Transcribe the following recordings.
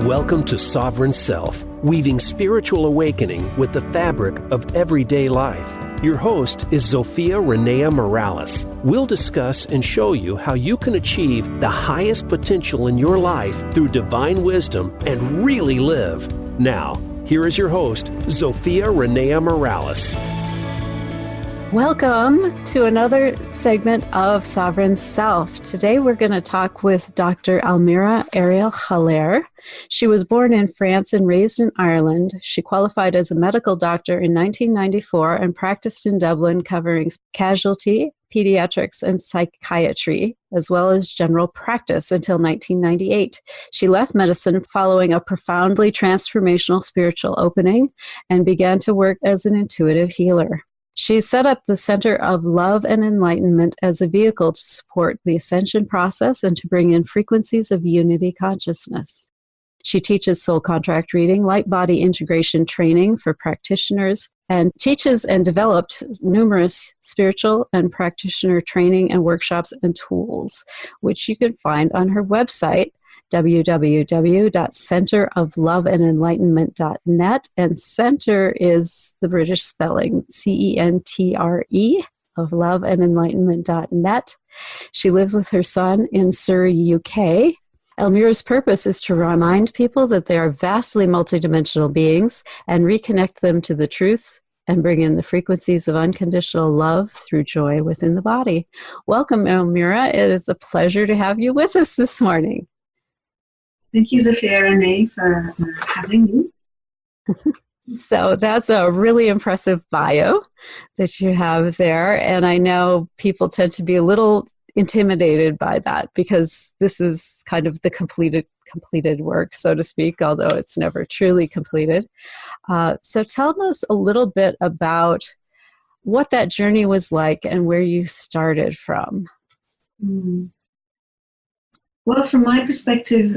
Welcome to Sovereign Self, weaving spiritual awakening with the fabric of everyday life. Your host is Zofia Renea Morales. We'll discuss and show you how you can achieve the highest potential in your life through divine wisdom and really live. Now, here is your host, Zofia Renea Morales. Welcome to another segment of Sovereign Self. Today we're going to talk with Dr. Ahlmeirah Ariel Haller. She was born in France and raised in Ireland. She qualified as a medical doctor in 1994 and practiced in Dublin, covering casualty, pediatrics, and psychiatry, as well as general practice until 1998. She left medicine following a profoundly transformational spiritual opening and began to work as an intuitive healer. She set up the Center of Love and Enlightenment as a vehicle to support the ascension process and to bring in frequencies of unity consciousness. She teaches soul contract reading, light body integration training for practitioners, and teaches and developed numerous spiritual and practitioner training and workshops and tools, which you can find on her website, www.centerofloveandenlightenment.net, and center is the British spelling, CENTRE, of loveandenlightenment.net. She lives with her son in Surrey, UK. Ahlmeirah's purpose is to remind people that they are vastly multidimensional beings and reconnect them to the truth and bring in the frequencies of unconditional love through joy within the body. Welcome, Ahlmeirah. It is a pleasure to have you with us this morning. Thank you, Zofia Renea, for having me. So that's a really impressive bio that you have there. And I know people tend to be a little intimidated by that because this is kind of the completed work, so to speak, although it's never truly completed. So tell us a little bit about what that journey was like and where you started from. Well, from my perspective,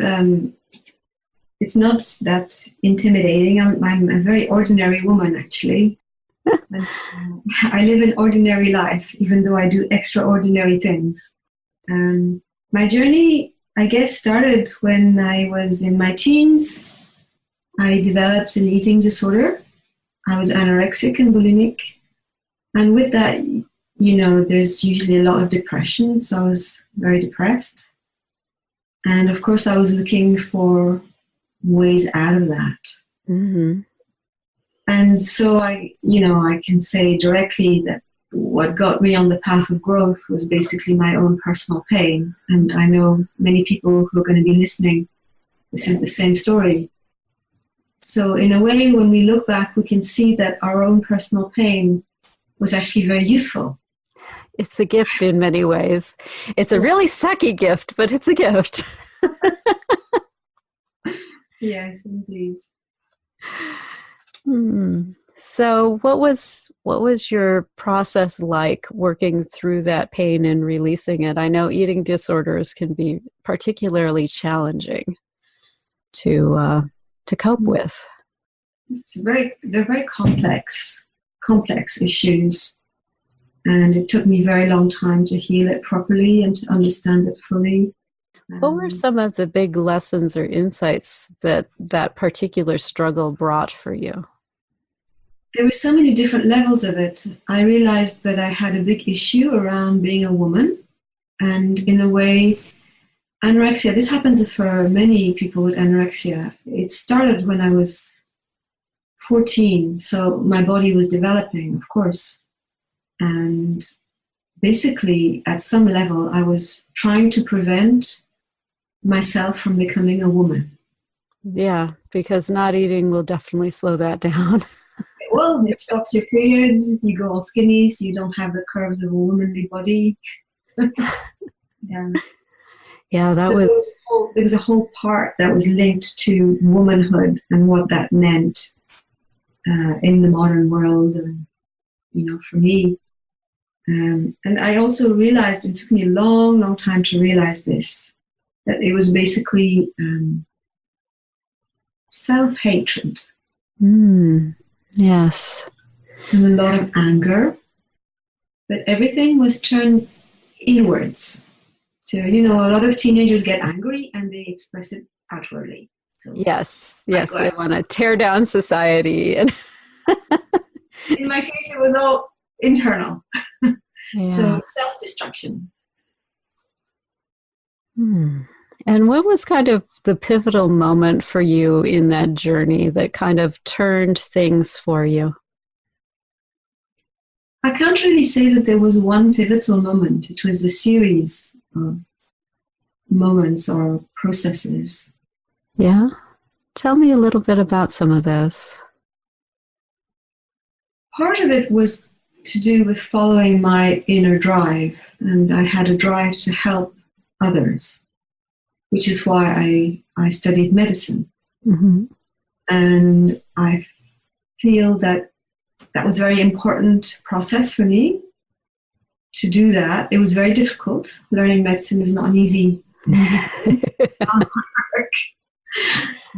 it's not that intimidating. I'm a very ordinary woman, actually. And, I live an ordinary life, even though I do extraordinary things. My journey, I guess, started when I was in my teens. I developed an eating disorder. I was anorexic and bulimic. And with that, there's usually a lot of depression. So I was very depressed. And of course, I was looking for ways out of that. Mm-hmm. And so I can say directly that what got me on the path of growth was basically my own personal pain. And I know many people who are going to be listening, this is the same story. So in a way, when we look back, we can see that our own personal pain was actually very useful. It's a gift in many ways. It's a really sucky gift, but it's a gift. Yes, indeed. So what was your process like working through that pain and releasing it? I know eating disorders can be particularly challenging to cope with. They're very complex issues. And it took me a very long time to heal it properly and to understand it fully. What were some of the big lessons or insights that particular struggle brought for you? There were so many different levels of it. I realized that I had a big issue around being a woman. And in a way, anorexia, this happens for many people with anorexia. It started when I was 14, so my body was developing, of course. And basically, at some level, I was trying to prevent myself from becoming a woman. Yeah, because not eating will definitely slow that down. Well, it stops your period. You go all skinny, so you don't have the curves of a womanly body. Yeah, there was a whole part that was linked to womanhood and what that meant in the modern world. And, for me. And I also realized, it took me a long, long time to realize this, that it was basically self-hatred. Yes. And a lot of anger. But everything was turned inwards. So, a lot of teenagers get angry and they express it outwardly. So Yes, they want to tear down society. And in my case, it was all internal. yeah. So self-destruction. And what was kind of the pivotal moment for you in that journey that kind of turned things for you? I can't really say that there was one pivotal moment. It was a series of moments or processes. Yeah? Tell me a little bit about some of those. Part of it was to do with following my inner drive, and I had a drive to help others, which is why I studied medicine. Mm-hmm. And I feel that was a very important process for me to do that. It was very difficult. Learning medicine is not an easy thing. A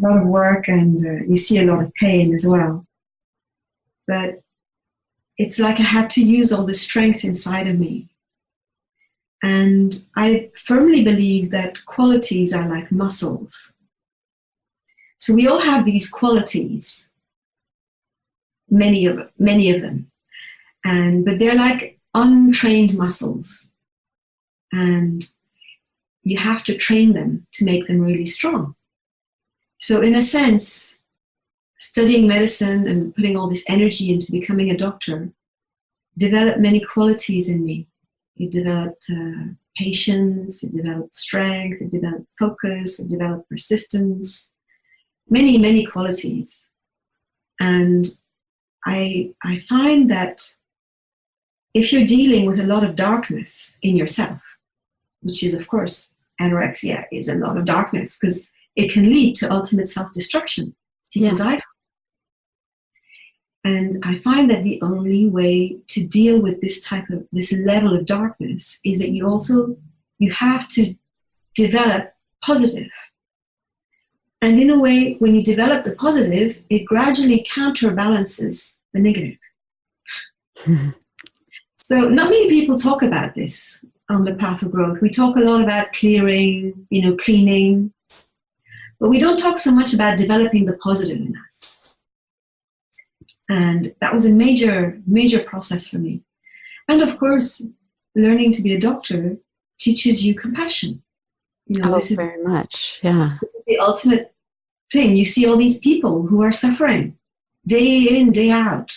lot of work, and you see a lot of pain as well. But it's like I had to use all the strength inside of me. And I firmly believe that qualities are like muscles. So we all have these qualities, many of them, but they're like untrained muscles, and you have to train them to make them really strong. So in a sense, studying medicine and putting all this energy into becoming a doctor developed many qualities in me. It developed patience, it developed strength, it developed focus, it developed persistence, many qualities. And I find that if you're dealing with a lot of darkness in yourself, which is, of course, anorexia is a lot of darkness, because it can lead to ultimate self-destruction. People die. And I find that the only way to deal with this level of darkness is that you have to develop positive. And in a way, when you develop the positive, it gradually counterbalances the negative. So not many people talk about this on the path of growth. We talk a lot about clearing, cleaning, but we don't talk so much about developing the positive in us. And that was a major process for me. And of course, learning to be a doctor teaches you compassion. This is very much, yeah. This is the ultimate thing. You see all these people who are suffering day in, day out.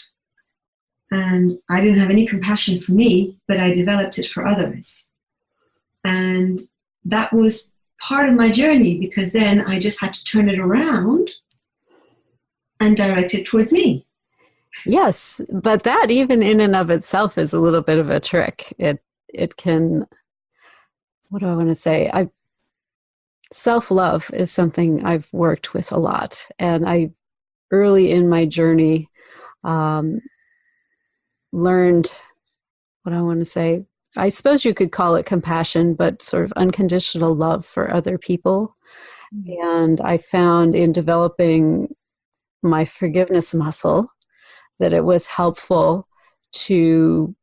And I didn't have any compassion for me, but I developed it for others. And that was part of my journey, because then I just had to turn it around and direct it towards me. Yes, but that even in and of itself is a little bit of a trick. It can, what do I want to say? Self-love is something I've worked with a lot. And I, early in my journey, learned, what I want to say, I suppose you could call it compassion, but sort of unconditional love for other people. Mm-hmm. And I found in developing my forgiveness muscle that it was helpful to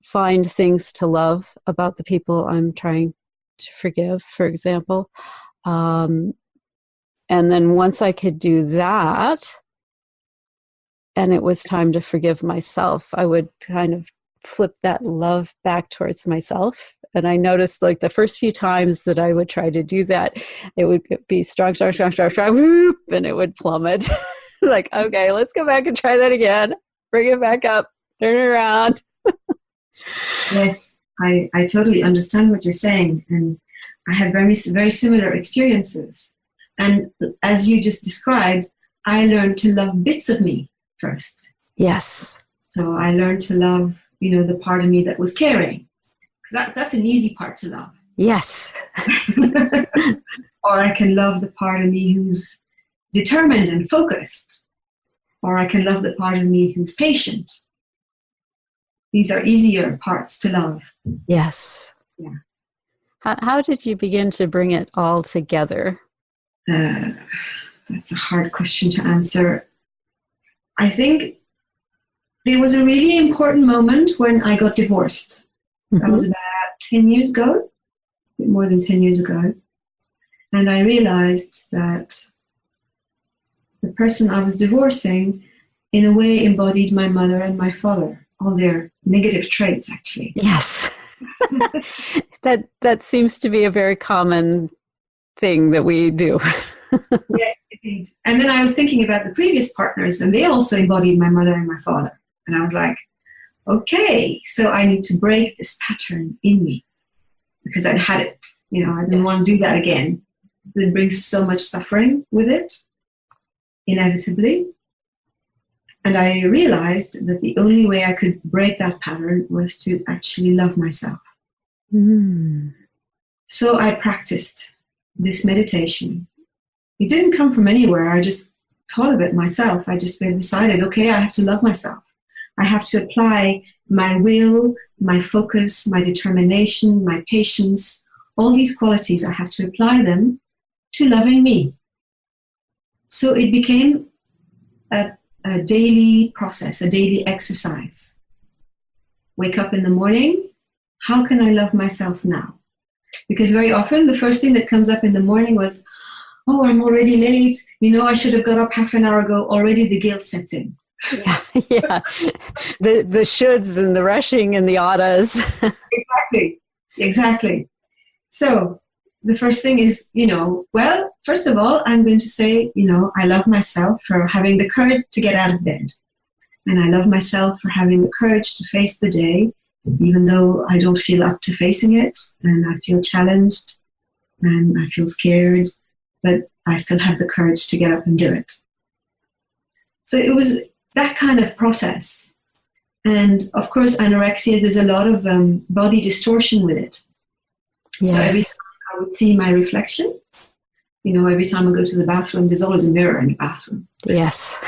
find things to love about the people I'm trying to forgive, for example. And then once I could do that, and it was time to forgive myself, I would kind of flip that love back towards myself. And I noticed, like, the first few times that I would try to do that, it would be strong, whoop, and it would plummet. Like, okay, let's go back and try that again. Bring it back up, turn it around. Yes, I totally understand what you're saying. And I have very similar experiences. And as you just described, I learned to love bits of me first. Yes. So I learned to love, the part of me that was caring. Because that's an easy part to love. Yes. Or I can love the part of me who's determined and focused. Or I can love the part of me who's patient. These are easier parts to love. Yes. Yeah. How did you begin to bring it all together? That's a hard question to answer. I think there was a really important moment when I got divorced. Mm-hmm. That was about 10 years ago, a bit more than 10 years ago. And I realized that the person I was divorcing, in a way embodied my mother and my father, all their negative traits, actually. Yes. That seems to be a very common thing that we do. Yes, indeed. And then I was thinking about the previous partners, and they also embodied my mother and my father. And I was like, okay, so I need to break this pattern in me because I'd had it. I didn't want to do that again. It brings so much suffering with it, inevitably. And I realized that the only way I could break that pattern was to actually love myself. So I practiced this meditation. It didn't come from anywhere. I just thought of it myself. I just decided, okay, I have to love myself. I have to apply my will, my focus, my determination, my patience, all these qualities, I have to apply them to loving me. So it became a daily process, a daily exercise. Wake up in the morning, how can I love myself now? Because very often the first thing that comes up in the morning was, oh, I'm already late. I should have got up half an hour ago. Already the guilt sets in. Yeah. The shoulds and the rushing and the oughtas. Exactly. So the first thing is, well, first of all, I'm going to say, I love myself for having the courage to get out of bed. And I love myself for having the courage to face the day, even though I don't feel up to facing it. And I feel challenged and I feel scared, but I still have the courage to get up and do it. So it was that kind of process. And of course, anorexia, there's a lot of body distortion with it. Yes. So every time I would see my reflection, every time I go to the bathroom, there's always a mirror in the bathroom. Yes.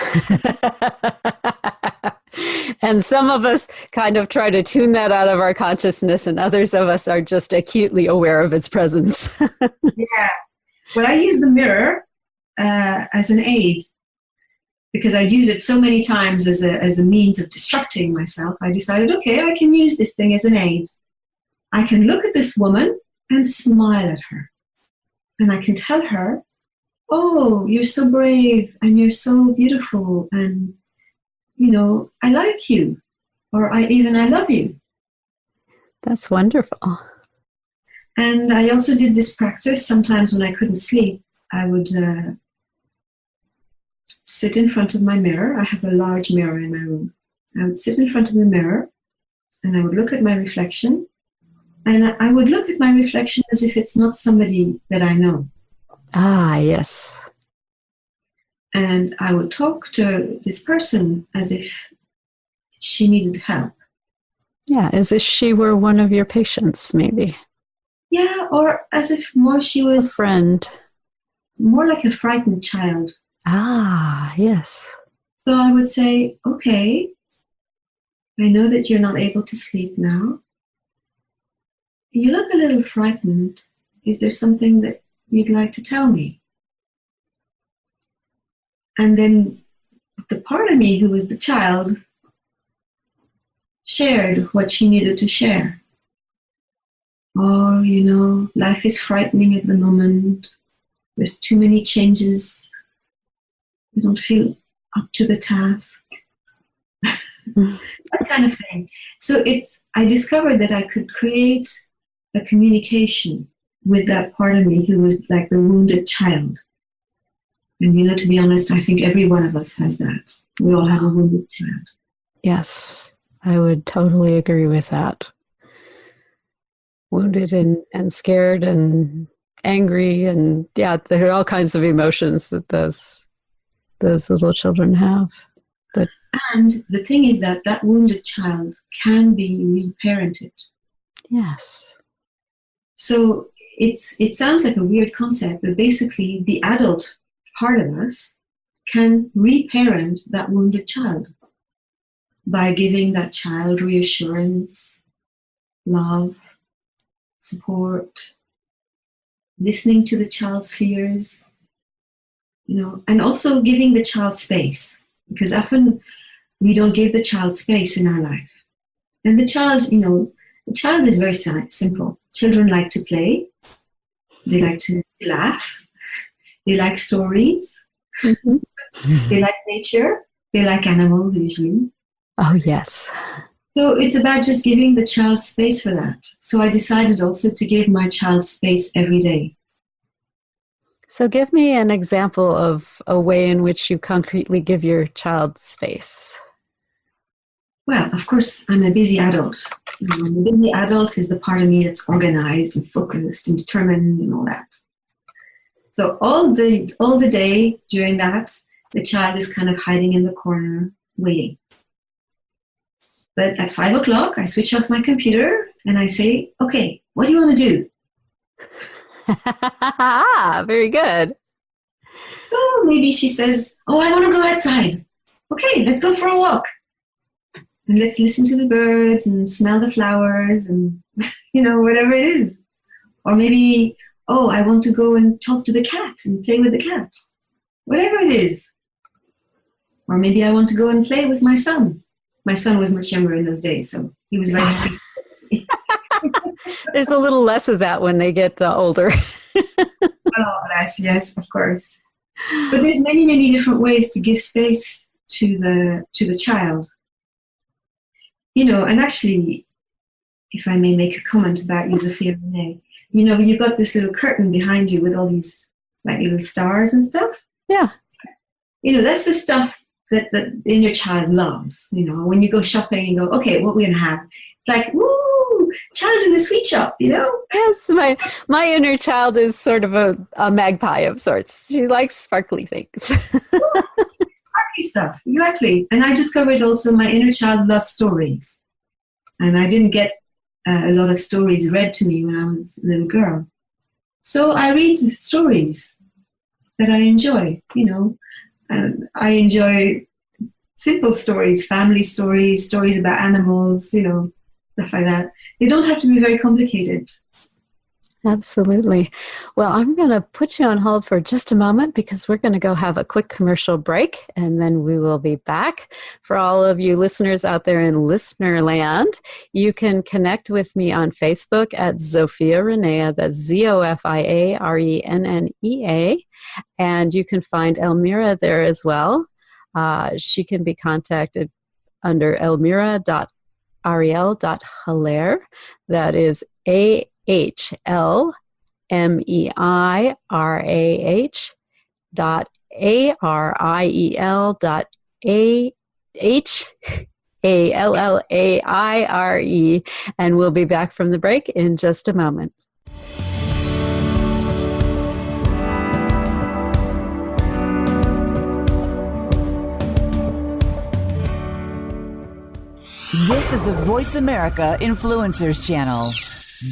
And some of us kind of try to tune that out of our consciousness, and others of us are just acutely aware of its presence. Yeah. Well, I use the mirror as an aid because I'd used it so many times as a means of distracting myself. I decided, okay, I can use this thing as an aid. I can look at this woman and smile at her. And I can tell her, oh, you're so brave and you're so beautiful and, I like you, or I love you. That's wonderful. And I also did this practice. Sometimes when I couldn't sleep, I would sit in front of my mirror. I have a large mirror in my room. I would sit in front of the mirror and I would look at my reflection. And I would look at my reflection as if it's not somebody that I know. Ah, yes. And I would talk to this person as if she needed help. Yeah, as if she were one of your patients, maybe. Yeah, or as if more she was... a friend. More like a frightened child. Ah, yes. So I would say, okay, I know that you're not able to sleep now. You look a little frightened. Is there something that you'd like to tell me? And then the part of me who was the child shared what she needed to share. Oh, life is frightening at the moment. There's too many changes. I don't feel up to the task. That kind of thing. So I discovered that I could create a communication with that part of me who was like the wounded child. And to be honest, I think every one of us has that. We all have a wounded child. Yes, I would totally agree with that. Wounded and scared and angry, and yeah, there are all kinds of emotions that those little children have. And the thing is that wounded child can be reparented. Yes. So it sounds like a weird concept, but basically the adult part of us can reparent that wounded child by giving that child reassurance, love, support, listening to the child's fears, and also giving the child space, because often we don't give the child space in our life. And the child, the child is very simple. Children like to play. They like to laugh. They like stories. Mm-hmm. They like nature. They like animals usually. Oh, yes. So it's about just giving the child space for that. So I decided also to give my child space every day. So give me an example of a way in which you concretely give your child space. Well, of course, I'm a busy adult. The busy adult is the part of me that's organized and focused and determined and all that. So all the day during that, the child is kind of hiding in the corner, waiting. But at 5 o'clock, I switch off my computer and I say, okay, what do you want to do? Very good. So maybe she says, oh, I want to go outside. Okay, let's go for a walk. And let's listen to the birds and smell the flowers and, whatever it is. Or maybe, oh, I want to go and talk to the cat and play with the cat. Whatever it is. Or maybe I want to go and play with my son. My son was much younger in those days, so he was very sweet. There's a little less of that when they get older. Oh, yes, of course. But there's many, many different ways to give space to the child. And actually, if I may make a comment about you, Sophia Renee, you've got this little curtain behind you with all these like little stars and stuff. Yeah. That's the stuff that the inner child loves. When you go shopping and go, okay, what are we going to have? It's like, woo, child in the sweet shop, Yes, my inner child is sort of a magpie of sorts. She likes sparkly things. Sparkly stuff, exactly. And I discovered also my inner child loves stories. And I didn't get a lot of stories read to me when I was a little girl. So I read stories that I enjoy, I enjoy simple stories, family stories, stories about animals, stuff like that. They don't have to be very complicated. Absolutely. Well, I'm going to put you on hold for just a moment because we're going to go have a quick commercial break and then we will be back. For all of you listeners out there in listener land, you can connect with me on Facebook at Zofia Renea, that's ZOFIARENNEA, and you can find Ahlmeirah there as well. She can be contacted under ahlmeirah.ariel.haler. That is AHLMEIRAH.ARIELLAIRE. And we'll be back from the break in just a moment. This is the Voice America Influencers Channel.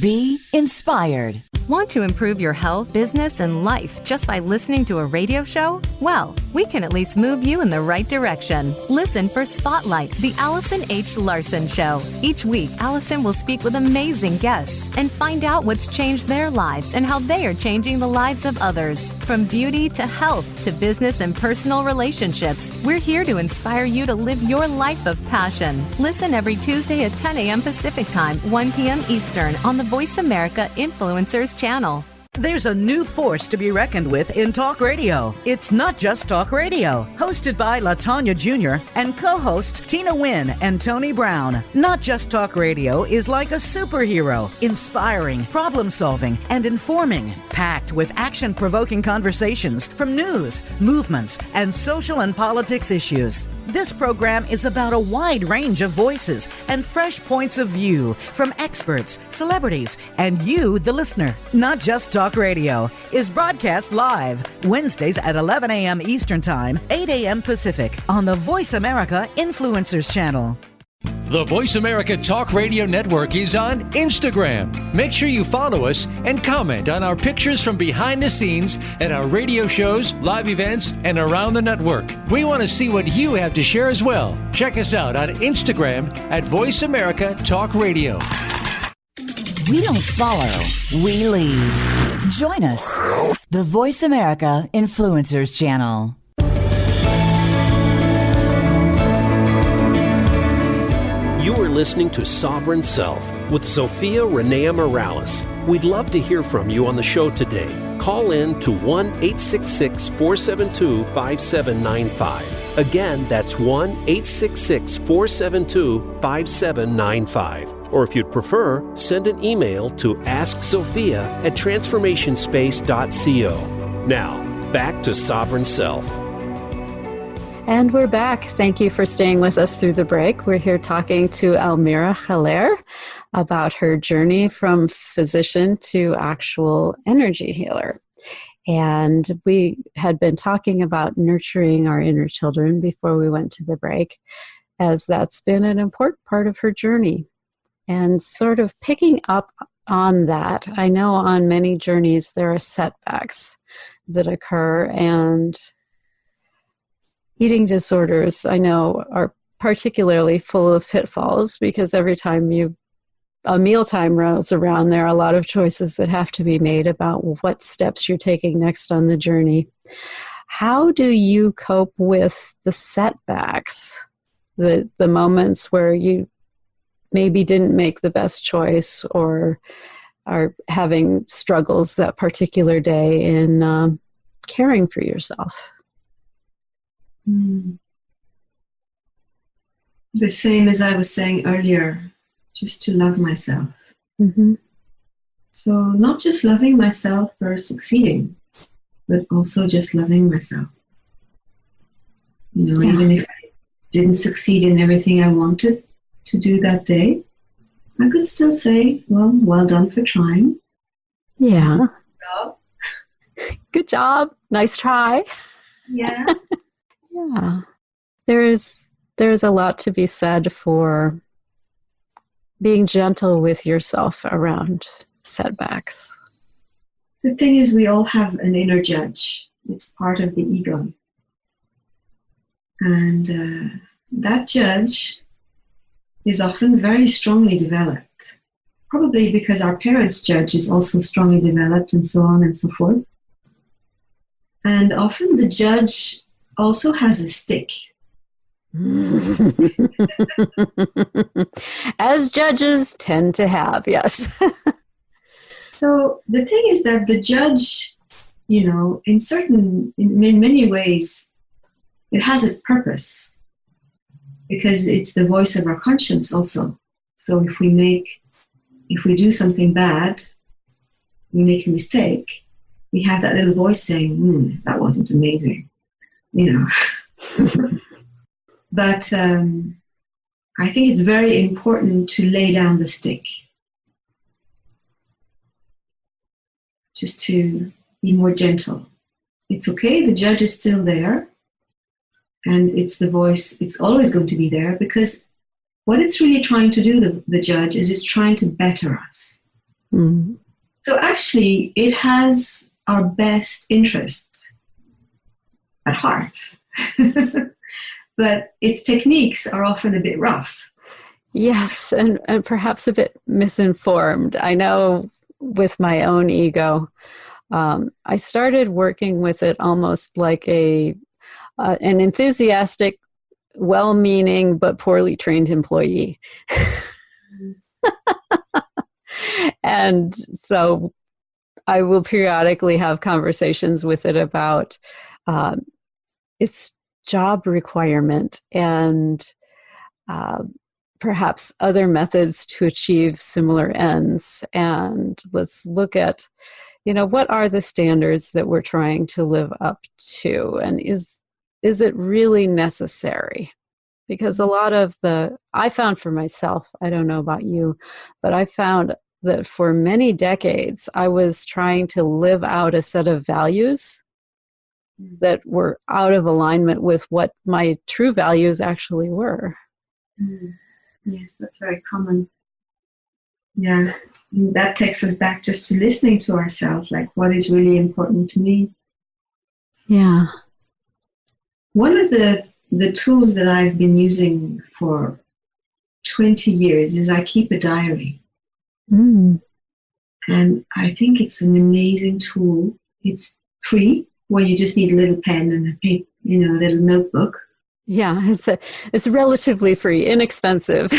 Be inspired. Want to improve your health, business, and life just by listening to a radio show? Well, we can at least move you in the right direction. Listen for Spotlight, the Allison H. Larson Show. Each week, Allison will speak with amazing guests and find out what's changed their lives and how they are changing the lives of others. From beauty to health to business and personal relationships, we're here to inspire you to live your life of passion. Listen every Tuesday at 10 a.m. Pacific Time, 1 p.m. Eastern on the Voice America Influencers Channel. There's a new force to be reckoned with in talk radio. It's Not Just Talk Radio, hosted by LaTanya Jr. and co-hosts Tina Wynn and Tony Brown. Not Just Talk Radio is like a superhero, inspiring, problem-solving, and informing, packed with action-provoking conversations from news, movements, and social and politics issues. This program is about a wide range of voices and fresh points of view from experts, celebrities, and you, the listener. Not Just Talk Radio is broadcast live Wednesdays at 11 a.m. Eastern Time, 8 a.m. Pacific on the Voice America Influencers Channel. The Voice America Talk Radio Network is on Instagram. Make sure you follow us and comment on our pictures from behind the scenes at our radio shows, live events, and around the network. We want to see what you have to share as well. Check us out on Instagram at Voice America Talk Radio. We don't follow, we lead. Join us, the Voice America Influencers Channel. You are listening to Sovereign Self with Sophia Renea Morales. We'd love to hear from you on the show today. Call in to 1-866-472-5795. Again, that's 1-866-472-5795. Or if you'd prefer, send an email to asksophia@transformationspace.co. Now, back to Sovereign Self. And we're back. Thank you for staying with us through the break. We're here talking to Ahlmeirah Haller about her journey from physician to actual energy healer. And we had been talking about nurturing our inner children before we went to the break, as that's been an important part of her journey. And sort of picking up on that, I know on many journeys there are setbacks that occur, and eating disorders, I know, are particularly full of pitfalls, because every time a mealtime rolls around, there are a lot of choices that have to be made about what steps you're taking next on the journey. How do you cope with the setbacks, the moments where you maybe didn't make the best choice or are having struggles that particular day in caring for yourself? The same as I was saying earlier, just to love myself. Mm-hmm. So not just loving myself for succeeding, but also just loving myself. Even if I didn't succeed in everything I wanted to do that day, I could still say, well done for trying. Yeah. Good job. Good job. Nice try. Yeah. Yeah. There's a lot to be said for being gentle with yourself around setbacks. The thing is, we all have an inner judge. It's part of the ego. And that judge is often very strongly developed, probably because our parents' judge is also strongly developed, and so on and so forth. And often the judge also has a stick. As judges tend to have, yes. So the thing is that the judge, in many ways, it has its purpose, because it's the voice of our conscience also. So if we do something bad, we make a mistake, we have that little voice saying, that wasn't amazing, But I think it's very important to lay down the stick, just to be more gentle. It's okay, the judge is still there, and it's the voice, it's always going to be there, because what it's really trying to do, the judge, is it's trying to better us. Mm. So actually, it has our best interest at heart. But its techniques are often a bit rough. Yes, and perhaps a bit misinformed. I know with my own ego, I started working with it almost like an enthusiastic, well-meaning, but poorly trained employee. And so I will periodically have conversations with it about its job requirement and perhaps other methods to achieve similar ends. And let's look at, what are the standards that we're trying to live up to? And is it really necessary? Because a lot of I found for myself, I don't know about you, but I found that for many decades, I was trying to live out a set of values that were out of alignment with what my true values actually were. Yes, that's very common. Yeah, and that takes us back just to listening to ourselves, like what is really important to me. Yeah. One of the tools that I've been using for 20 years is I keep a diary. Mm. And I think it's an amazing tool. It's free, where you just need a little pen and a paper, a little notebook. Yeah, it's relatively free, inexpensive.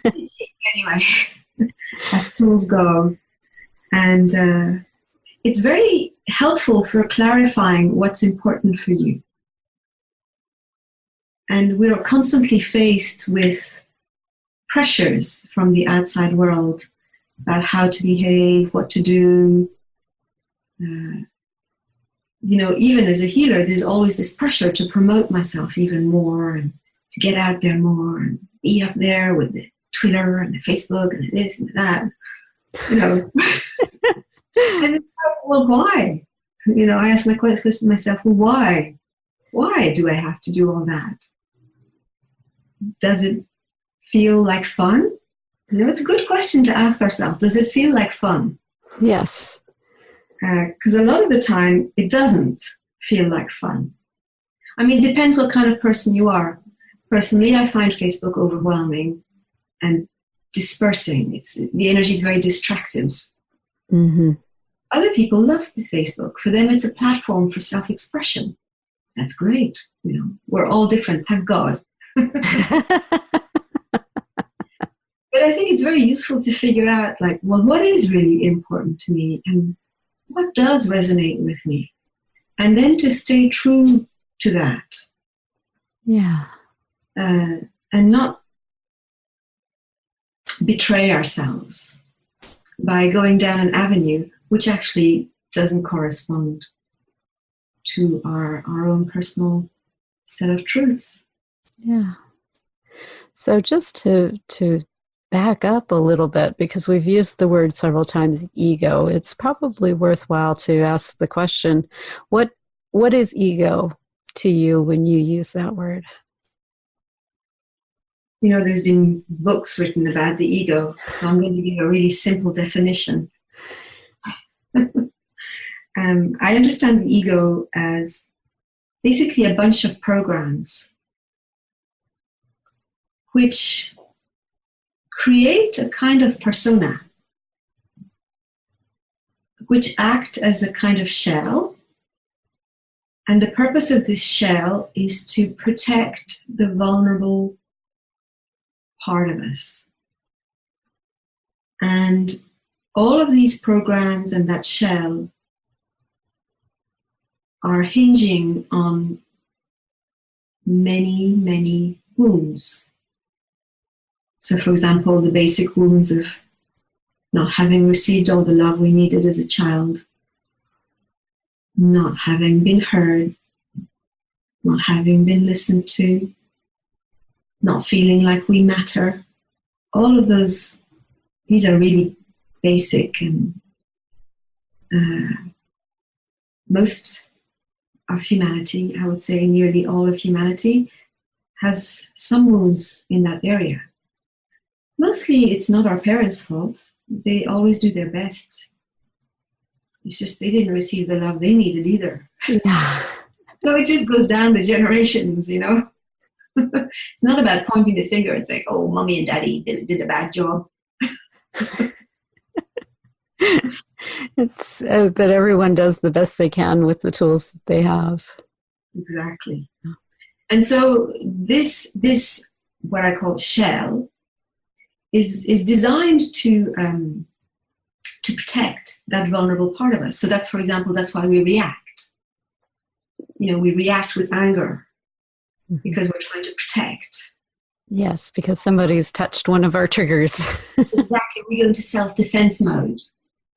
Anyway, as tools go. And it's very helpful for clarifying what's important for you. And we're constantly faced with pressures from the outside world about how to behave, what to do. Even as a healer, there's always this pressure to promote myself even more and to get out there more and be up there with the Twitter and the Facebook and this and that. And it's like, well, why? I ask my question to myself, well, why? Why do I have to do all that? Does it feel like fun? It's a good question to ask ourselves. Does it feel like fun? Yes. Because a lot of the time, it doesn't feel like fun. I mean, it depends what kind of person you are. Personally, I find Facebook overwhelming and dispersing. The energy is very distracted. Mm-hmm. Other people love Facebook. For them, it's a platform for self-expression. That's great. We're all different, thank God. But I think it's very useful to figure out, what is really important to me and what does resonate with me? And then to stay true to that. Yeah. And not betray ourselves by going down an avenue which actually doesn't correspond to our own personal set of truths. Yeah. So just to back up a little bit, because we've used the word several times, ego, it's probably worthwhile to ask the question, what is ego to you when you use that word? There's been books written about the ego, so I'm going to give a really simple definition. I understand the ego as basically a bunch of programs which create a kind of persona, which act as a kind of shell. And the purpose of this shell is to protect the vulnerable part of us. And all of these programs and that shell are hinging on many, many wounds. So, for example, the basic wounds of not having received all the love we needed as a child, not having been heard, not having been listened to, not feeling like we matter. All of these are really basic, and most of humanity, I would say nearly all of humanity, has some wounds in that area. Mostly it's not our parents' fault. They always do their best. It's just they didn't receive the love they needed either. Yeah. So it just goes down the generations, It's not about pointing the finger and saying, oh, mommy and daddy did a bad job. It's that everyone does the best they can with the tools that they have. Exactly. And so this what I call shell is designed to protect that vulnerable part of us. So that's, for example, that's why we react. We react with anger because we're trying to protect. Yes, because somebody's touched one of our triggers. Exactly. We go into self-defense mode,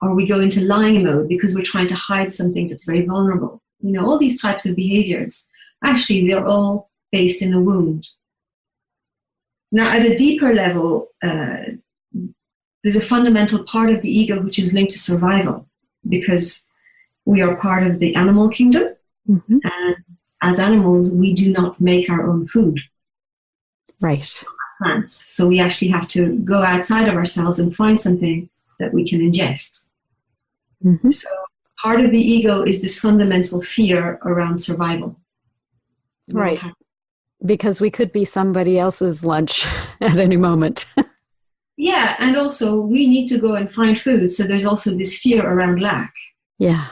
or we go into lying mode because we're trying to hide something that's very vulnerable. All these types of behaviors, actually, they're all based in a wound. Now, at a deeper level, there's a fundamental part of the ego which is linked to survival, because we are part of the animal kingdom, and as animals, we do not make our own food. Right. Plants. So we actually have to go outside of ourselves and find something that we can ingest. Mm-hmm. So part of the ego is this fundamental fear around survival. Right. Because we could be somebody else's lunch at any moment. Yeah, and also we need to go and find food. So there's also this fear around lack. Yeah.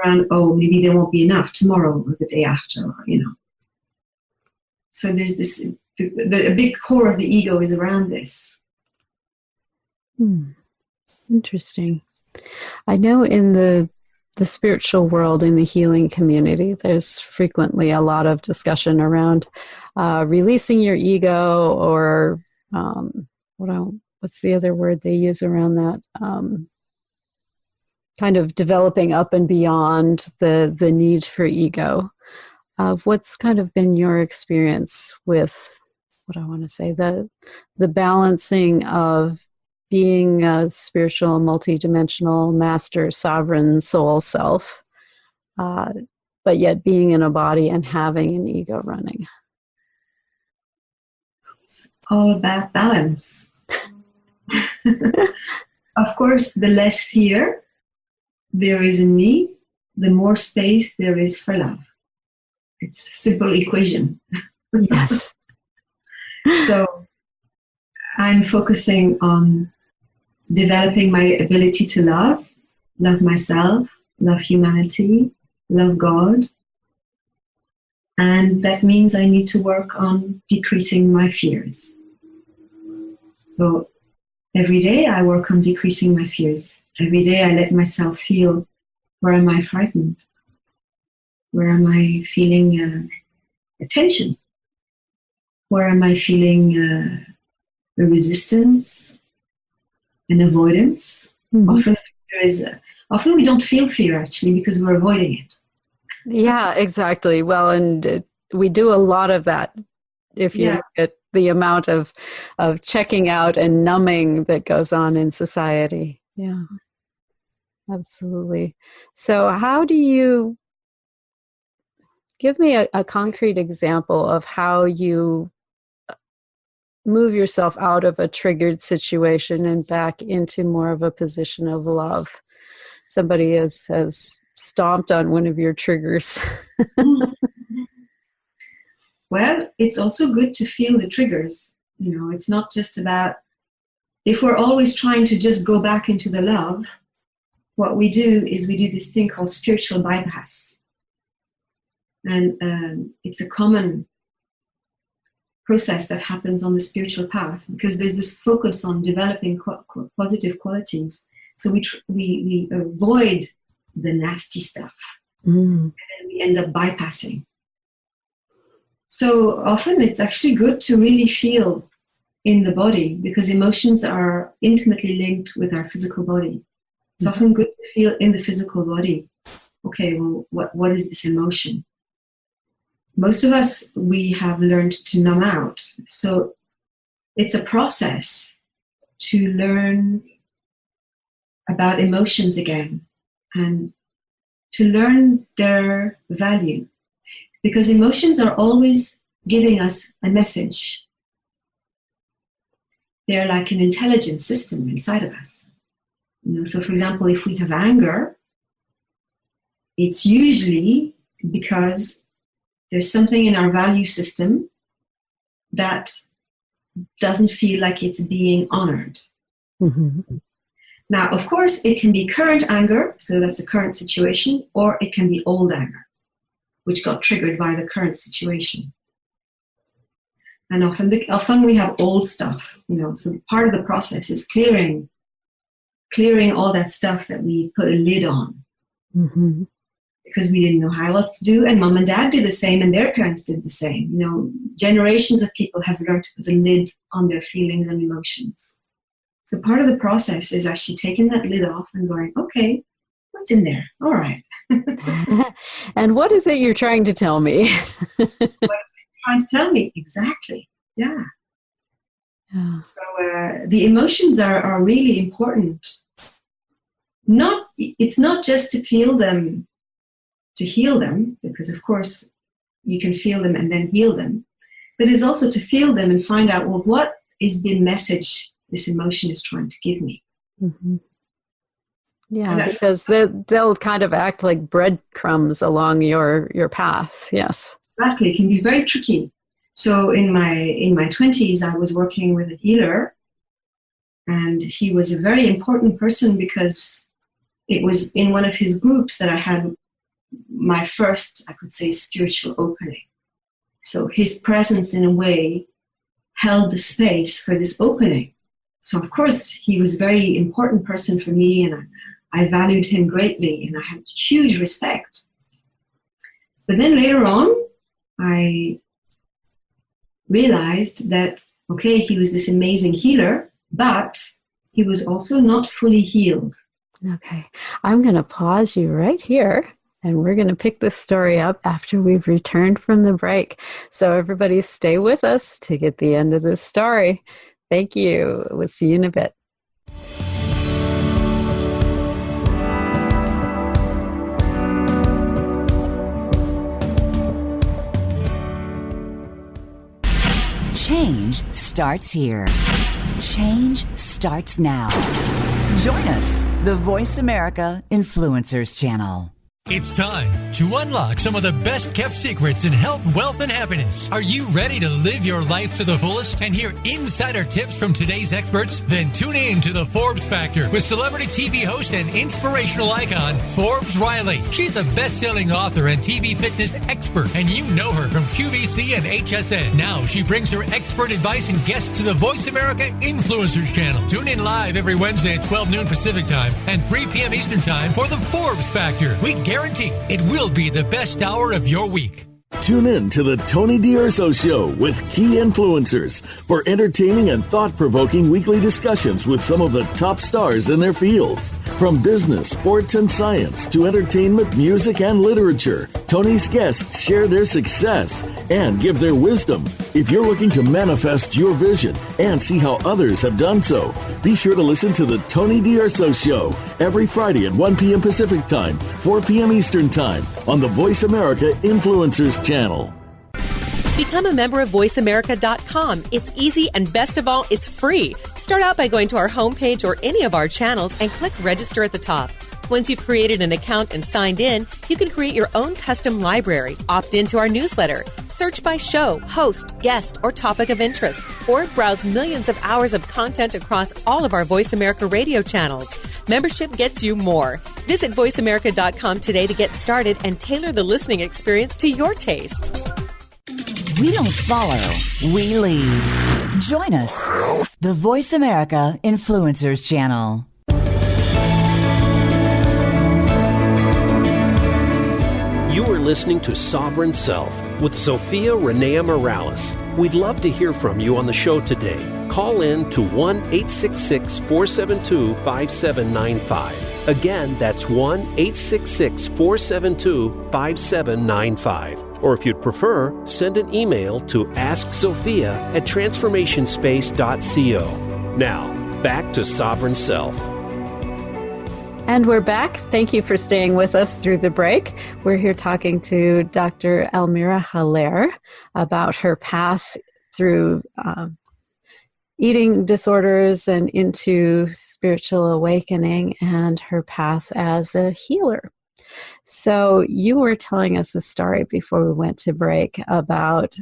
Around, maybe there won't be enough tomorrow or the day after, So there's this, a big core of the ego is around this. Interesting. I know in the spiritual world, in the healing community, there's frequently a lot of discussion around releasing your ego, or what's the other word they use around that? Kind of developing up and beyond the need for ego. What's kind of been your experience with, the balancing of being a spiritual, multidimensional, master, sovereign soul self, but yet being in a body and having an ego running? It's all about balance. Of course, the less fear there is in me, the more space there is for love. It's a simple equation. Yes. So I'm focusing on developing my ability to love myself, love humanity, love God. And that means I need to work on decreasing my fears. So every day I work on decreasing my fears. Every day I let myself feel, where am I frightened? Where am I feeling attention? Where am I feeling a resistance, an avoidance? Mm-hmm. Often we don't feel fear, actually, because we're avoiding it. Yeah, exactly. Well, and we do a lot of that. If you look at the amount of checking out and numbing that goes on in society. Yeah, absolutely. So how do you give me a concrete example of how you move yourself out of a triggered situation and back into more of a position of love? Somebody has stomped on one of your triggers. Well, it's also good to feel the triggers. You know, it's not just about, if we're always trying to just go back into the love, what we do is we do this thing called spiritual bypass. And it's a common process that happens on the spiritual path, because there's this focus on developing positive qualities. So we avoid the nasty stuff, and then we end up bypassing. So often it's actually good to really feel in the body, because emotions are intimately linked with our physical body. It's often good to feel in the physical body. Okay, well, what is this emotion? Most of us, we have learned to numb out. So it's a process to learn about emotions again and to learn their value. Because emotions are always giving us a message. They're like an intelligence system inside of us. You know, so for example, if we have anger, it's usually because there's something in our value system that doesn't feel like it's being honored. Mm-hmm. Now, of course, it can be current anger, so that's the current situation, or it can be old anger, which got triggered by the current situation. And often we have old stuff, you know, so part of the process is clearing all that stuff that we put a lid on. Mm-hmm. Because we didn't know how else to do, and mom and dad did the same, and their parents did the same. You know, generations of people have learned to put a lid on their feelings and emotions. So part of the process is actually taking that lid off and going, okay, what's in there? All right. And what is it you're trying to tell me? What is it trying to tell me? Exactly. Yeah. So the emotions are really important. It's not just to feel them, to heal them, because of course you can feel them and then heal them, but it's also to feel them and find out, well, what is the message this emotion is trying to give me? Mm-hmm. Yeah, because they'll kind of act like breadcrumbs along your path. Yes, exactly. It can be very tricky. So in my 20s, I was working with a healer, and he was a very important person because it was in one of his groups that I had my first, I could say, spiritual opening. So his presence, in a way, held the space for this opening. So of course, he was a very important person for me, and I valued him greatly and I had huge respect. But then later on, I realized that, okay, he was this amazing healer, but he was also not fully healed. Okay. I'm going to pause you right here, and we're going to pick this story up after we've returned from the break. So everybody stay with us to get the end of this story. Thank you. We'll see you in a bit. Change starts here. Change starts now. Join us, the Voice America Influencers Channel. It's time to unlock some of the best kept secrets in health, wealth, and happiness. Are you ready to live your life to the fullest and hear insider tips from today's experts? Then tune in to the Forbes Factor with celebrity TV host and inspirational icon, Forbes Riley. She's a best-selling author and TV fitness expert, and you know her from QVC and HSN. Now she brings her expert advice and guests to the Voice America Influencers Channel. Tune in live every Wednesday at 12 noon Pacific Time and 3 p.m. Eastern Time for the Forbes Factor. We guarantee it will be the best hour of your week. Tune in to the Tony D'Urso Show with key influencers for entertaining and thought-provoking weekly discussions with some of the top stars in their fields. From business, sports, and science to entertainment, music, and literature, Tony's guests share their success and give their wisdom. If you're looking to manifest your vision and see how others have done so, be sure to listen to the Tony D'Urso Show every Friday at 1 p.m. Pacific Time, 4 p.m. Eastern Time on the Voice America Influencers Channel. Become a member of VoiceAmerica.com. It's easy, and best of all, it's free. Start out by going to our homepage or any of our channels and click register at the top. Once you've created an account and signed in, you can create your own custom library, opt into our newsletter, search by show, host, guest, or topic of interest, or browse millions of hours of content across all of our Voice America radio channels. Membership gets you more. Visit VoiceAmerica.com today to get started and tailor the listening experience to your taste. We don't follow, we lead. Join us, the Voice America Influencers Channel. You are listening to Sovereign Self with Sophia Renea Morales. We'd love to hear from you on the show today. Call in to 1-866-472-5795. Again, that's 1-866-472-5795. Or if you'd prefer, send an email to asksophia@transformationspace.co. Now, back to Sovereign Self. And we're back. Thank you for staying with us through the break. We're here talking to Dr. Ahlmeirah Haller about her path through eating disorders and into spiritual awakening and her path as a healer. So you were telling us a story before we went to break about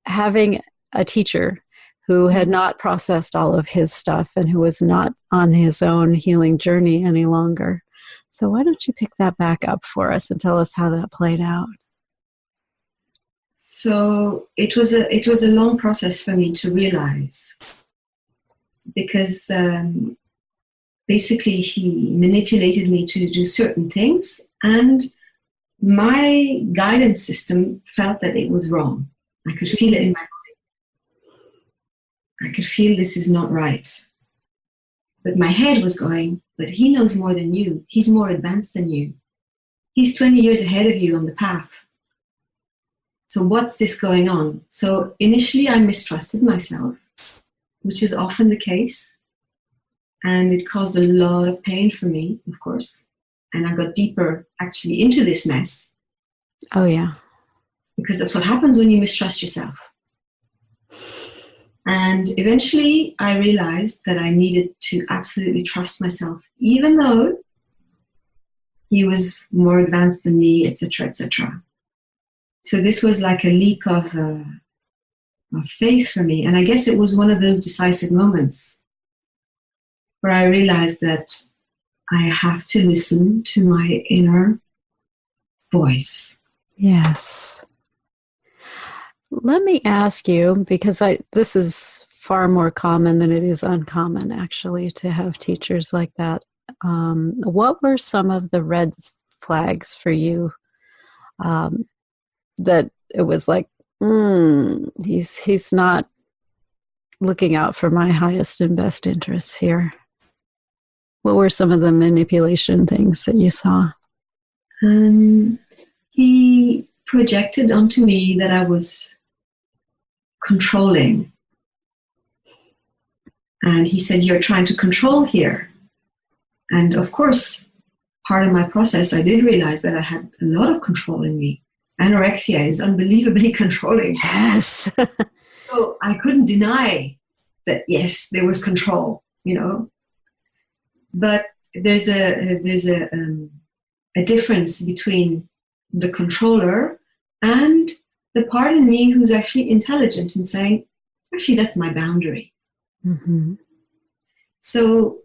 having a teacher who had not processed all of his stuff and who was not on his own healing journey any longer. So why don't you pick that back up for us and tell us how that played out? So it was a long process for me to realize, because basically he manipulated me to do certain things, and my guidance system felt that it was wrong. I could feel it in my body. I could feel this is not right. But my head was going, but he knows more than you. He's more advanced than you. He's 20 years ahead of you on the path. So what's this going on? So initially I mistrusted myself, which is often the case. And it caused a lot of pain for me, of course. And I got deeper actually into this mess. Oh, yeah. Because that's what happens when you mistrust yourself. And eventually I realized that I needed to absolutely trust myself, even though he was more advanced than me, etc., etc. So this was like a leap of faith for me. And I guess it was one of those decisive moments where I realized that I have to listen to my inner voice. Yes. Let me ask you, because this is far more common than it is uncommon, actually, to have teachers like that What were some of the red flags for you that it was like, he's not looking out for my highest and best interests here? What were some of the manipulation things that you saw? He projected onto me that I was controlling. And he said, "You're trying to control here." And of course, part of my process, I did realize that I had a lot of control in me. Anorexia is unbelievably controlling. Yes. So I couldn't deny that, yes, there was control, But there's a difference between the controller and the part in me who's actually intelligent and saying, actually, that's my boundary. Mm-hmm. So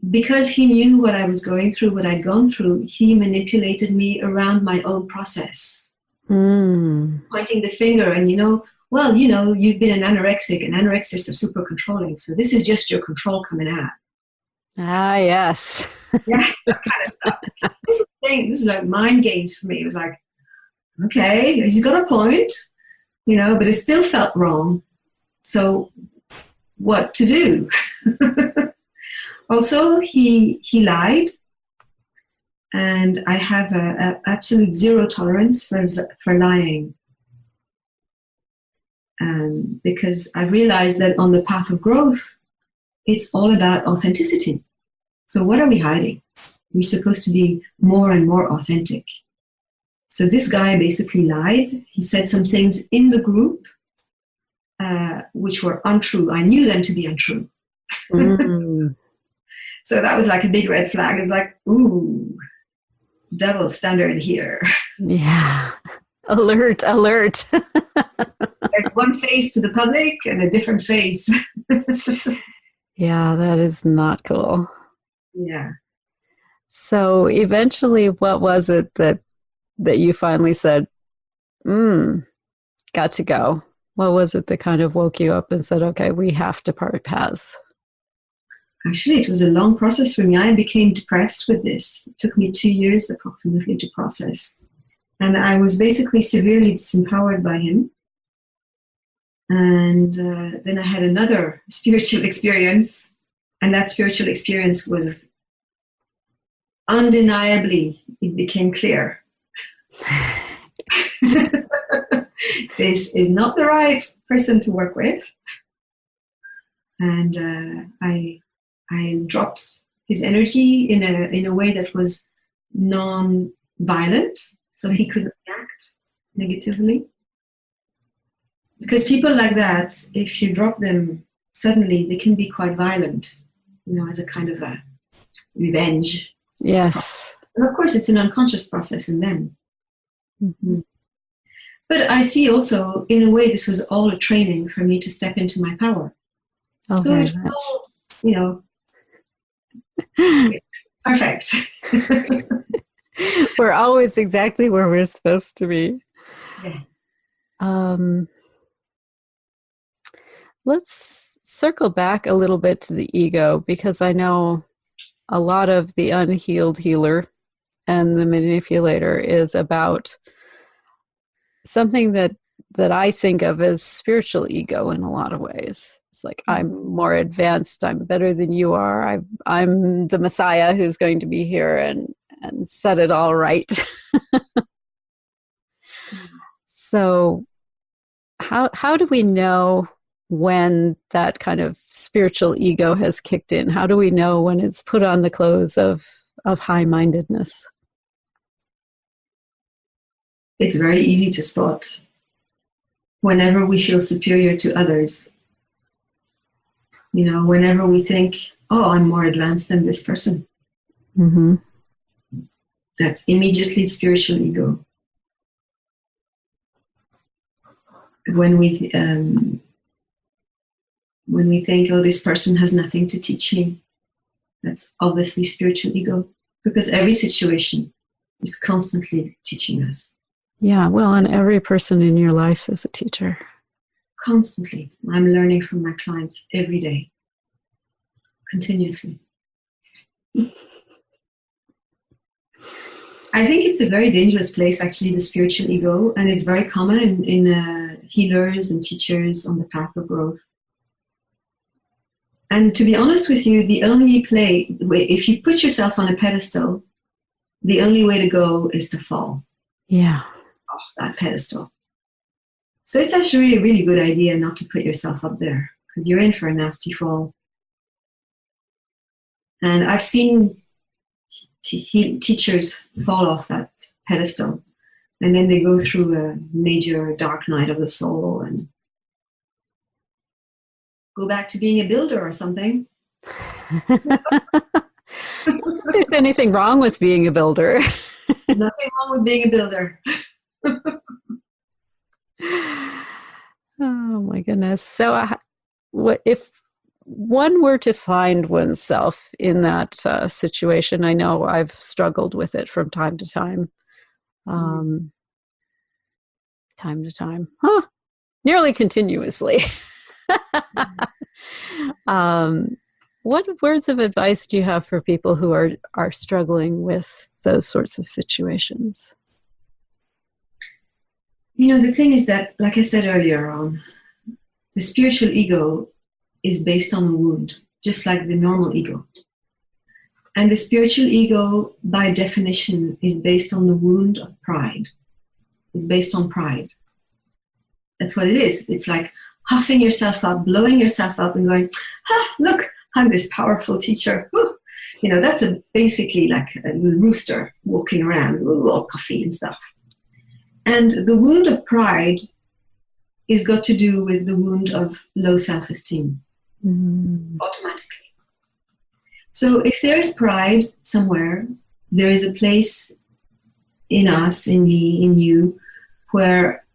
because he knew what I was going through, what I'd gone through, he manipulated me around my own process. Pointing the finger and, you've been an anorexic, and anorexics are super controlling. So this is just your control coming out. Ah, yes. Yeah, that kind of stuff. This is like mind games for me. It was like, okay, he's got a point, but it still felt wrong. So what to do? Also, he lied, and I have a absolute zero tolerance for lying. Because I realized that on the path of growth, it's all about authenticity. So what are we hiding? We're supposed to be more and more authentic. So this guy basically lied. He said some things in the group which were untrue. I knew them to be untrue. So that was like a big red flag. It was like, ooh, double standard here. Yeah. Alert. There's one face to the public and a different face. Yeah, that is not cool. Yeah. So eventually, what was it that you finally said, got to go? What was it that kind of woke you up and said, okay, we have to part paths? Actually, it was a long process for me. I became depressed with this. It took me 2 years approximately to process. And I was basically severely disempowered by him. And then I had another spiritual experience. And that spiritual experience was undeniably, it became clear. This is not the right person to work with. And I dropped his energy in a way that was non-violent, so he couldn't react negatively. Because people like that, if you drop them suddenly, they can be quite violent, as a kind of a revenge. Yes. And of course, it's an unconscious process in them. Mm-hmm. But I see also, in a way, this was all a training for me to step into my power. Oh, so it's all, perfect. We're always exactly where we're supposed to be. Yeah. Let's circle back a little bit to the ego, because I know a lot of the unhealed healer and the manipulator is about something that I think of as spiritual ego in a lot of ways. It's like, I'm more advanced, I'm better than you are, I'm the Messiah who's going to be here and set it all right. So how do we know when that kind of spiritual ego has kicked in? How do we know when it's put on the clothes of high-mindedness? It's very easy to spot whenever we feel superior to others. Whenever we think, oh, I'm more advanced than this person. Mm-hmm. That's immediately spiritual ego. When we think, oh, this person has nothing to teach me, that's obviously spiritual ego, because every situation is constantly teaching us. Yeah, well, and every person in your life is a teacher. Constantly. I'm learning from my clients every day, continuously. I think it's a very dangerous place, actually, the spiritual ego, and it's very common in healers and teachers on the path of growth. And to be honest with you, the only if you put yourself on a pedestal, the only way to go is to fall. Yeah. Off that pedestal. So it's actually a really good idea not to put yourself up there, because you're in for a nasty fall. And I've seen teachers fall off that pedestal, and then they go through a major dark night of the soul and go back to being a builder or something. If there's anything wrong with being a builder. Nothing wrong with being a builder. Oh my goodness. So what if one were to find oneself in that situation? I know I've struggled with it from time to time. Nearly continuously. What words of advice do you have for people who are struggling with those sorts of situations? The thing is that, like I said earlier on, the spiritual ego is based on a wound, just like the normal ego. And the spiritual ego, by definition, is based on the wound of pride. It's based on pride. That's what it is. It's like huffing yourself up, blowing yourself up and going, look, I'm this powerful teacher. Woo. That's basically like a rooster walking around, all puffy and stuff. And the wound of pride is got to do with the wound of low self-esteem, automatically. So if there is pride somewhere, there is a place in us, in me, in you, where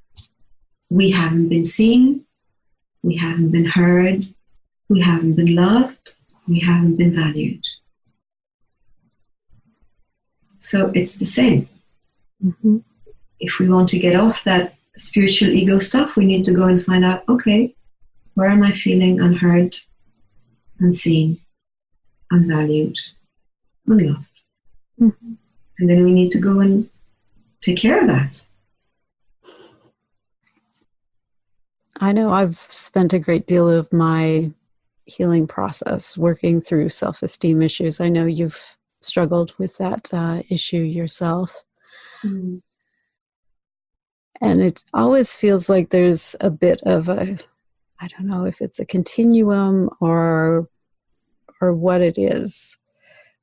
we haven't been seen, we haven't been heard, we haven't been loved, we haven't been valued. So it's the same. Mm-hmm. If we want to get off that spiritual ego stuff, we need to go and find out, okay, where am I feeling unheard, unseen, unvalued, unloved? Mm-hmm. And then we need to go and take care of that. I know I've spent a great deal of my healing process working through self-esteem issues. I know you've struggled with that issue yourself. Mm-hmm. And it always feels like there's a bit of I don't know if it's a continuum or what it is,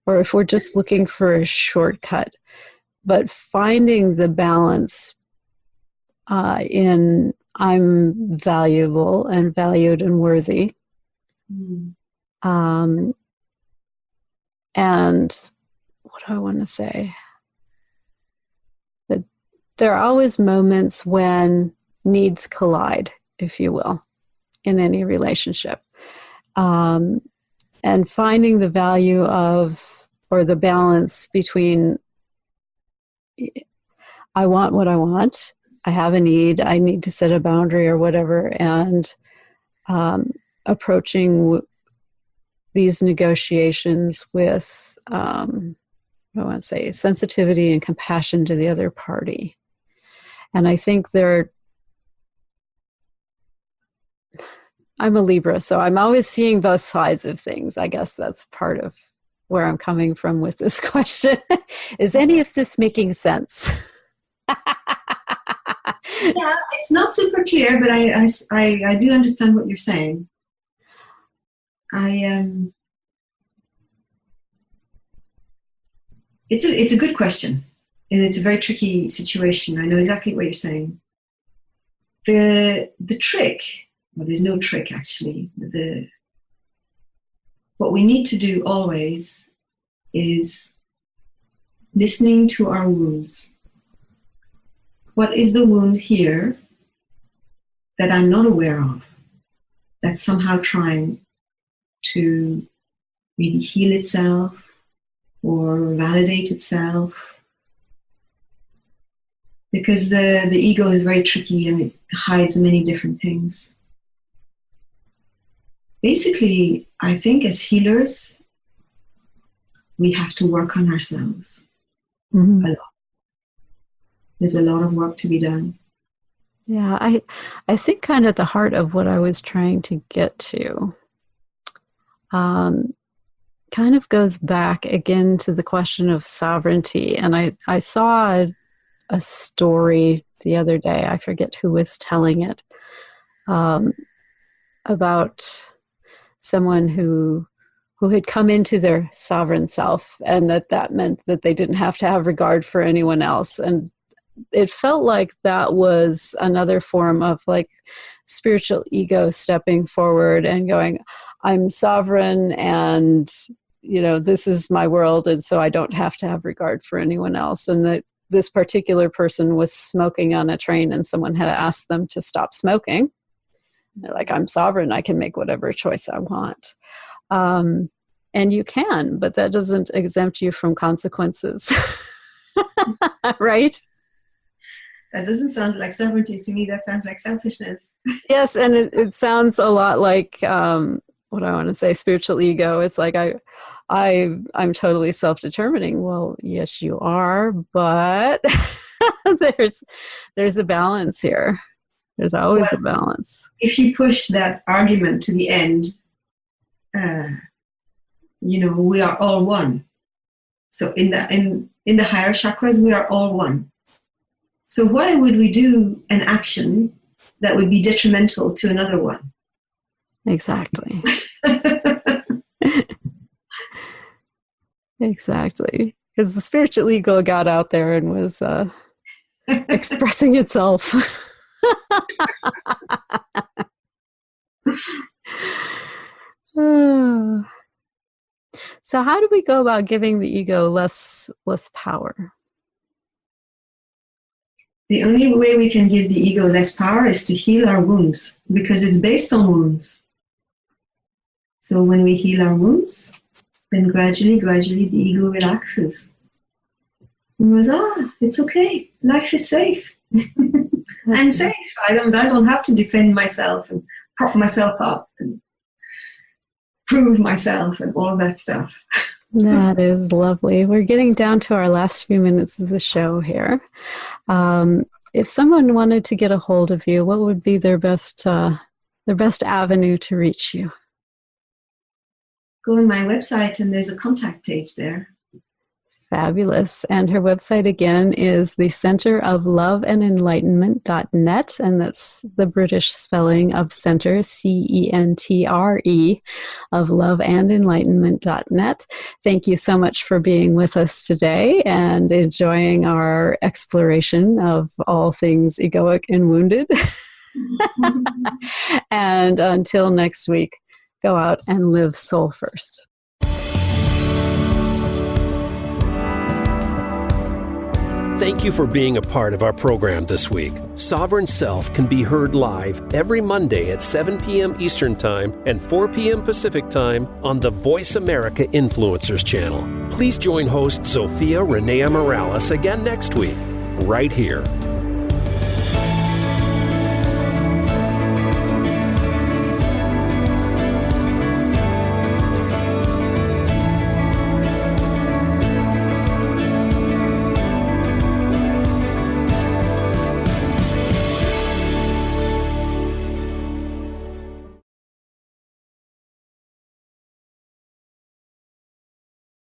or if we're just looking for a shortcut. But finding the balance in I'm valuable and valued and worthy. And what do I want to say? That there are always moments when needs collide, if you will, in any relationship. And finding the value of, or the balance between, I want what I want, I have a need, I need to set a boundary or whatever, and approaching these negotiations with, I want to say, sensitivity and compassion to the other party. And I think I'm a Libra, so I'm always seeing both sides of things. I guess that's part of where I'm coming from with this question. Is any of this making sense? Yeah, it's not super clear, but I do understand what you're saying. It's a good question, and it's a very tricky situation. I know exactly what you're saying. The trick, well, there's no trick actually. What we need to do always is listening to our wounds. What is the wound here that I'm not aware of, that's somehow trying to maybe heal itself or validate itself? Because the ego is very tricky and it hides many different things. Basically, I think as healers, we have to work on ourselves Mm-hmm. a lot. There's a lot of work to be done. Yeah, I think kind of at the heart of what I was trying to get to kind of goes back again to the question of sovereignty. And I saw a story the other day, I forget who was telling it, about someone who had come into their sovereign self, and that meant that they didn't have to have regard for anyone else. And it felt like that was another form of like spiritual ego stepping forward and going, I'm sovereign, and this is my world, and so I don't have to have regard for anyone else. And that this particular person was smoking on a train, and someone had asked them to stop smoking. They're like, I'm sovereign, I can make whatever choice I want. And you can, but that doesn't exempt you from consequences. Right? That doesn't sound like sovereignty to me. That sounds like selfishness. Yes, and it sounds a lot like what I want to say, spiritual ego. It's like I'm totally self-determining. Well, yes, you are, but there's a balance here. There's always a balance. If you push that argument to the end, we are all one. So in the higher chakras, we are all one. So why would we do an action that would be detrimental to another one? Exactly. Exactly. Because the spiritual ego got out there and was expressing itself. So how do we go about giving the ego less power? The only way we can give the ego less power is to heal our wounds, because it's based on wounds. So when we heal our wounds, then gradually the ego relaxes. And goes, it's okay. Life is safe. I'm safe. I don't have to defend myself and prop myself up and prove myself and all that stuff. That is lovely. We're getting down to our last few minutes of the show here. If someone wanted to get a hold of you, what would be their best avenue to reach you? Go on my website and there's a contact page there. Fabulous. And her website again is the Center of Love and Enlightenment.net, and that's the British spelling of center, CENTRE, of Love and Enlightenment.net. Thank you so much for being with us today and enjoying our exploration of all things egoic and wounded. And until next week, go out and live soul first. Thank you for being a part of our program this week. Sovereign Self can be heard live every Monday at 7 p.m. Eastern Time and 4 p.m. Pacific Time on the Voice America Influencers channel. Please join host Zofia Renea Morales again next week, right here